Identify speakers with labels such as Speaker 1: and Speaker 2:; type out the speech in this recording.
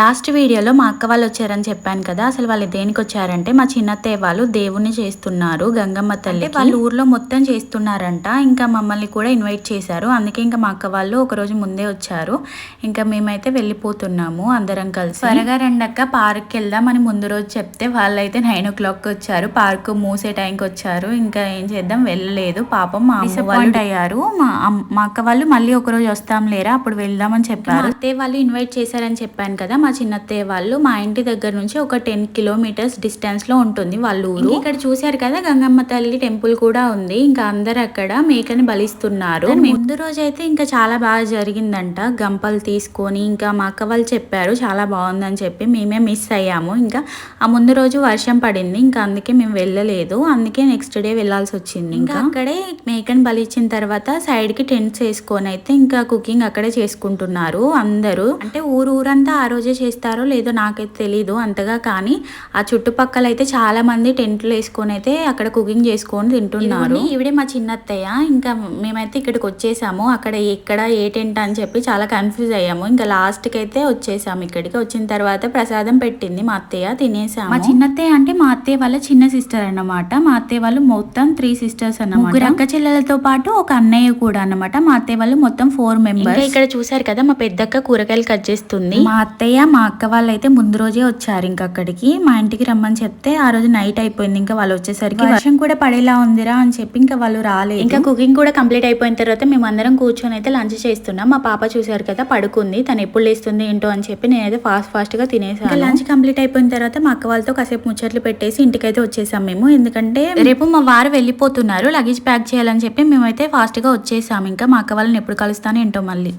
Speaker 1: Last వీడియోలో మా అక్క వాళ్ళు వచ్చారని చెప్పాను కదా. అసలు వాళ్ళు దేనికి వచ్చారంటే మా చిన్నత్తయ్య వాళ్ళు దేవుణ్ణి చేస్తున్నారు గంగమ్మ తల్లి. వాళ్ళ ఊర్లో మొత్తం చేస్తున్నారంట. ఇంకా మమ్మల్ని కూడా ఇన్వైట్ చేశారు. అందుకే ఇంకా మా అక్క వాళ్ళు ఒక రోజు ముందే వచ్చారు. ఇంకా మేమైతే వెళ్ళిపోతున్నాము అందరం కలిసి. త్వరగా రెండక్క పార్క్కి వెళ్దాం అని ముందు రోజు చెప్తే వాళ్ళైతే 9 o'clock వచ్చారు. పార్క్ మూసే టైంకి వచ్చారు. ఇంకా ఏం చేద్దాం వెళ్ళలేదు. పాపం మా అమ్మ వాళ్ళు అయ్యారు. మా అక్క వాళ్ళు మళ్ళీ ఒక రోజు వస్తాం లేరా అప్పుడు వెళ్దామని చెప్పారు. అత్తయ్య వాళ్ళు ఇన్వైట్ చేశారని చెప్పాను కదా. మా చిన్నత్తయ్య వాళ్ళు మా ఇంటి దగ్గర నుంచి ఒక 10 kilometers డిస్టెన్స్ లో ఉంటుంది వాళ్ళ ఊరు. ఇక్కడ చూశారు కదా గంగమ్మ తల్లి టెంపుల్ కూడా ఉంది. ఇంకా అందరు అక్కడ మేకని బలిస్తున్నారు. ముందు రోజు అయితే ఇంకా చాలా బాగా జరిగిందంట. గంపలు తీసుకొని ఇంకా మా అక్క వాళ్ళు చెప్పారు చాలా బాగుందని చెప్పి. మేమే మిస్ అయ్యాము. ఇంకా ఆ ముందు రోజు వర్షం పడింది. ఇంకా అందుకే మేము వెళ్ళలేదు. అందుకే నెక్స్ట్ డే వెళ్ళాల్సి వచ్చింది. ఇంకా అక్కడే మేకని బలిచ్చిన తర్వాత సైడ్ కి టెంట్స్ వేసుకొని అయితే ఇంకా కుకింగ్ అక్కడే చేసుకుంటున్నారు అందరూ. అంటే ఊరంతా ఆ రోజే చేస్తారో లేదో నాకైతే తెలీదు అంతగా. కానీ ఆ చుట్టుపక్కల అయితే చాలా మంది టెంట్లు వేసుకొని అయితే అక్కడ కుకింగ్ చేసుకొని తింటున్నారు. ఇవిడే మా చిన్నత్తయ్య. ఇంకా మేమైతే ఇక్కడికి వచ్చేసాము. అక్కడ ఎక్కడ ఏ టెంట్ అని చెప్పి చాలా కన్ఫ్యూజ్ అయ్యాము. ఇంకా లాస్ట్కి అయితే వచ్చేసాము. ఇక్కడికి వచ్చిన తర్వాత ప్రసాదం పెట్టింది మా అత్తయ్య, తినేసాము. మా చిన్నత్తయ్య అంటే మా అత్తయ్య వాళ్ళ చిన్న సిస్టర్ అన్నమాట. మా అత్తయ్య వాళ్ళు మొత్తం 3 sisters అన్నమాట. ముగ్గురు అక్క చెల్లెలతో పాటు ఒక అన్నయ్య కూడా అన్నమాట. మా అత్తయ్య వాళ్ళు మొత్తం 4 members. ఇక్కడ చూసారు కదా మా పెద్దక్క కూరగాయలు కట్ చేస్తుంది. మా అత్తయ్య మా అక్క వాళ్ళు అయితే ముందు రోజే వచ్చారు. ఇంకా అక్కడికి మా ఇంటికి రమ్మని చెప్తే ఆ రోజు నైట్ అయిపోయింది. ఇంకా వాళ్ళు వచ్చేసరికి వర్షం కూడా పడేలా ఉందిరా అని చెప్పి ఇంకా వాళ్ళు రాలేదు. ఇంకా కుకింగ్ కూడా కంప్లీట్ అయిపోయిన తర్వాత మేము అందరం కూర్చొని అయితే లంచ్ చేస్తున్నాం. మా పాప చూసారు కదా పడుకుంది. తను ఎప్పుడు లేస్తుంది ఏంటో అని చెప్పి నేనైతే ఫాస్ట్ గా తినేసాను. లంచ్ కంప్లీట్ అయిపోయిన తర్వాత మా అక్క వాళ్ళతో కాసేపు ముచ్చట్లు పెట్టేసి ఇంటికైతే వచ్చేసాం మేము. ఎందుకంటే రేపు మా వారు వెళ్ళిపోతున్నారు. లగేజ్ ప్యాక్ చేయాలని చెప్పి మేమైతే ఫాస్ట్ గా వచ్చేసాము. ఇంకా మా అక్క వాళ్ళని ఎప్పుడు కలుస్తాను ఏంటో మళ్ళీ.